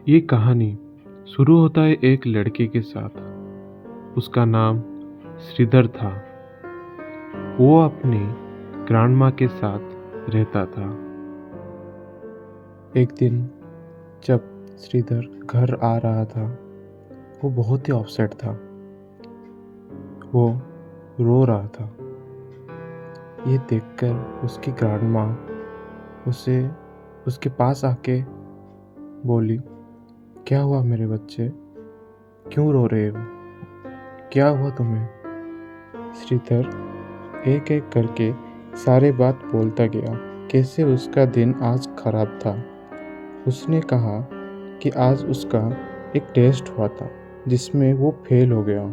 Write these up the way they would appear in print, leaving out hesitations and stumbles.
ये कहानी शुरू होता है एक लड़के के साथ। उसका नाम श्रीधर था। वो अपनी ग्रैंडमा के साथ रहता था। एक दिन जब श्रीधर घर आ रहा था, वो बहुत ही अपसेट था। वो रो रहा था। ये देखकर उसकी ग्रैंडमा उसे उसके पास आके बोली, क्या हुआ मेरे बच्चे, क्यों रो रहे हो, क्या हुआ तुम्हें? श्रीधर एक एक करके सारे बात बोलता गया, कैसे उसका दिन आज खराब था। उसने कहा कि आज उसका एक टेस्ट हुआ था जिसमें वो फेल हो गया।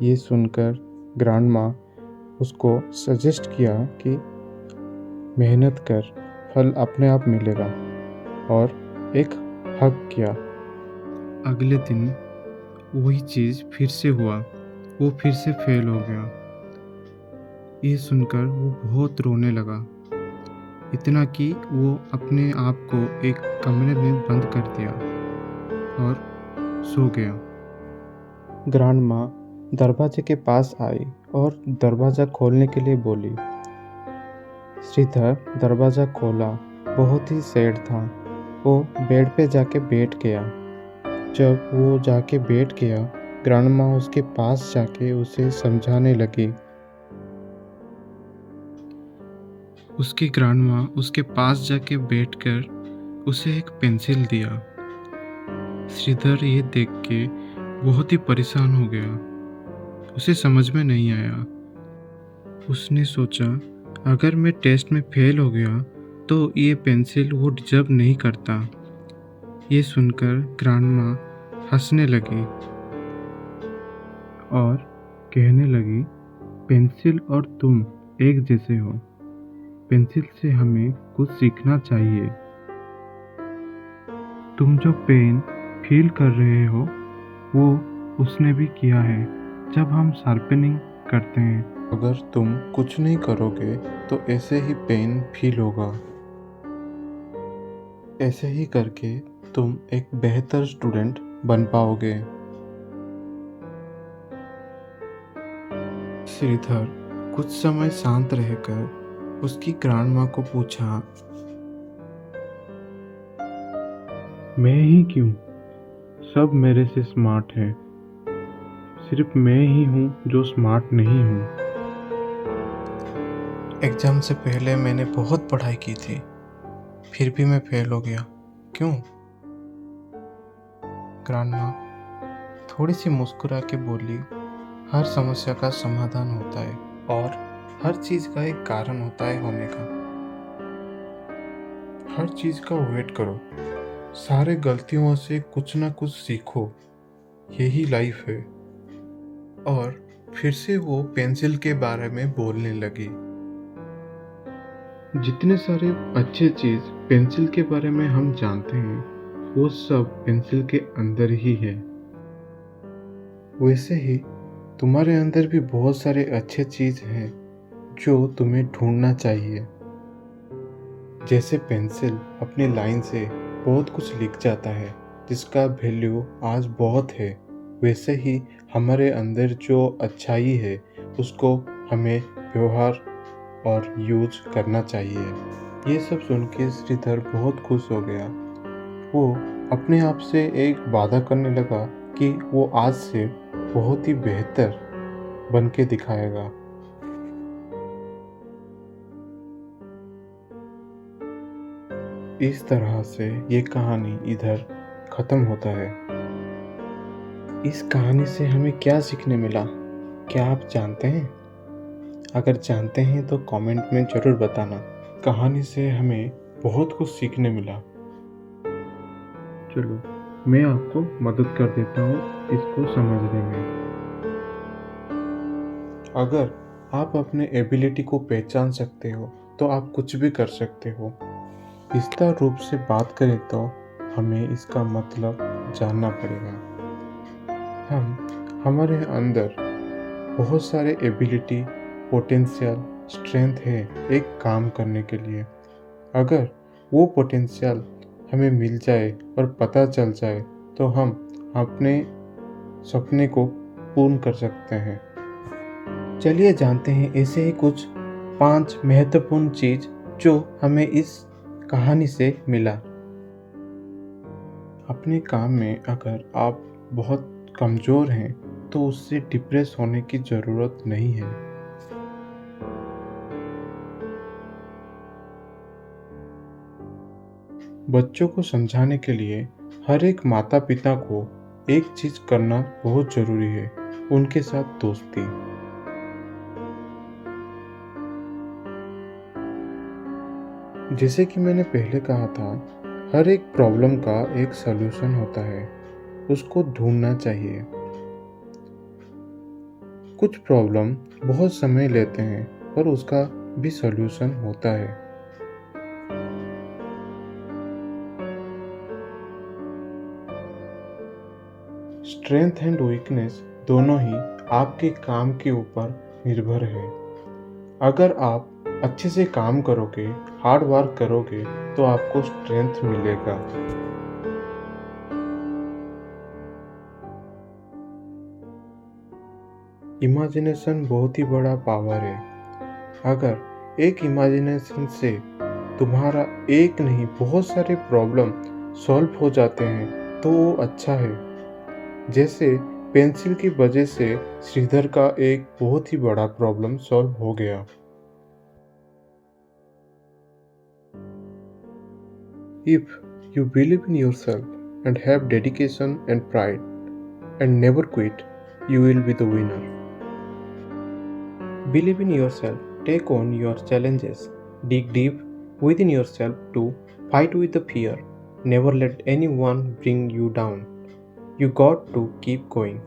ये सुनकर ग्रैंडमा उसको सजेस्ट किया कि मेहनत कर, फल अपने आप मिलेगा, और एक हक किया। अगले दिन वही चीज़ फिर से हुआ। वो फिर से फेल हो गया। ये सुनकर वो बहुत रोने लगा, इतना कि वो अपने आप को एक कमरे में बंद कर दिया और सो गया। ग्रैंडमा दरवाजे के पास आई और दरवाज़ा खोलने के लिए बोली। श्रीधर दरवाज़ा खोला, बहुत ही सैड था। वो बेड पे जाके बैठ गया। जब वो जाके बैठ गया, ग्रैंडमा उसके पास जाके उसे समझाने लगी। उसकी ग्रैंडमा उसके पास जाके बैठकर उसे एक पेंसिल दिया। श्रीधर ये देख के बहुत ही परेशान हो गया। उसे समझ में नहीं आया। उसने सोचा, अगर मैं टेस्ट में फेल हो गया तो ये पेंसिल वो डिजर्व नहीं करता। ये सुनकर ग्रैंडमा हंसने लगी और कहने लगी, पेंसिल और तुम एक जैसे हो। पेंसिल से हमें कुछ सीखना चाहिए। तुम जो पेन फील कर रहे हो वो उसने भी किया है जब हम शार्पनिंग करते हैं। अगर तुम कुछ नहीं करोगे तो ऐसे ही पेन फील होगा। ऐसे ही करके तुम एक बेहतर स्टूडेंट बन पाओगे। श्रीधर कुछ समय शांत रहकर उसकी ग्रैंडमा को पूछा, मैं ही क्यों? सब मेरे से स्मार्ट है, सिर्फ मैं ही हूँ जो स्मार्ट नहीं हूँ। एग्जाम से पहले मैंने बहुत पढ़ाई की थी, फिर भी मैं फेल हो गया, क्यों? ग्रैंडमा थोड़ी सी मुस्कुरा के बोली, हर समस्या का समाधान होता है और हर चीज़ का एक कारण होता है होने का। हर चीज़ का वेट करो, सारे गलतियों से कुछ ना कुछ सीखो, यही लाइफ है। और फिर से वो पेंसिल के बारे में बोलने लगी। जितने सारे अच्छे चीज़ पेंसिल के बारे में हम जानते हैं, वो सब पेंसिल के अंदर ही है। वैसे ही तुम्हारे अंदर भी बहुत सारे अच्छे चीज़ हैं जो तुम्हें ढूंढना चाहिए। जैसे पेंसिल अपनी लाइन से बहुत कुछ लिख जाता है जिसका वैल्यू आज बहुत है, वैसे ही हमारे अंदर जो अच्छाई है उसको हमें व्यवहार और यूज करना चाहिए। ये सब सुन के श्रीधर बहुत खुश हो गया। वो अपने आप से एक वादा करने लगा कि वो आज से बहुत ही बेहतर बन के दिखाएगा। इस तरह से ये कहानी इधर ख़त्म होता है। इस कहानी से हमें क्या सीखने मिला, क्या आप जानते हैं? अगर जानते हैं तो कमेंट में ज़रूर बताना। कहानी से हमें बहुत कुछ सीखने मिला। चलो, मैं आपको मदद कर देता हूँ इसको समझने में। अगर आप अपने एबिलिटी को पहचान सकते हो तो आप कुछ भी कर सकते हो। विस्तार रूप से बात करें तो हमें इसका मतलब जानना पड़ेगा। हमारे अंदर बहुत सारे एबिलिटी, पोटेंशियल, स्ट्रेंथ है एक काम करने के लिए। अगर वो पोटेंशियल हमें मिल जाए और पता चल जाए तो हम अपने सपने को पूर्ण कर सकते हैं। चलिए जानते हैं ऐसे ही कुछ 5 महत्वपूर्ण चीज़ जो हमें इस कहानी से मिला। अपने काम में अगर आप बहुत कमज़ोर हैं तो उससे डिप्रेस होने की ज़रूरत नहीं है। बच्चों को समझाने के लिए हर एक माता पिता को एक चीज़ करना बहुत ज़रूरी है, उनके साथ दोस्ती। जैसे कि मैंने पहले कहा था, हर एक प्रॉब्लम का एक सॉल्यूशन होता है, उसको ढूंढना चाहिए। कुछ प्रॉब्लम बहुत समय लेते हैं पर उसका भी सॉल्यूशन होता है। स्ट्रेंथ एंड वीकनेस दोनों ही आपके काम के ऊपर निर्भर है। अगर आप अच्छे से काम करोगे, हार्ड वर्क करोगे तो आपको स्ट्रेंथ मिलेगा। इमेजिनेशन बहुत ही बड़ा पावर है। अगर एक इमेजिनेशन से तुम्हारा एक नहीं बहुत सारे प्रॉब्लम सॉल्व हो जाते हैं तो वो अच्छा है। जैसे पेंसिल की वजह से श्रीधर का एक बहुत ही बड़ा प्रॉब्लम सॉल्व हो गया। If you believe in yourself and have dedication and pride and never quit, you will be the winner. Believe in yourself, take on your challenges, dig deep within yourself to fight with the fear. Never let anyone bring you down. You got to keep going.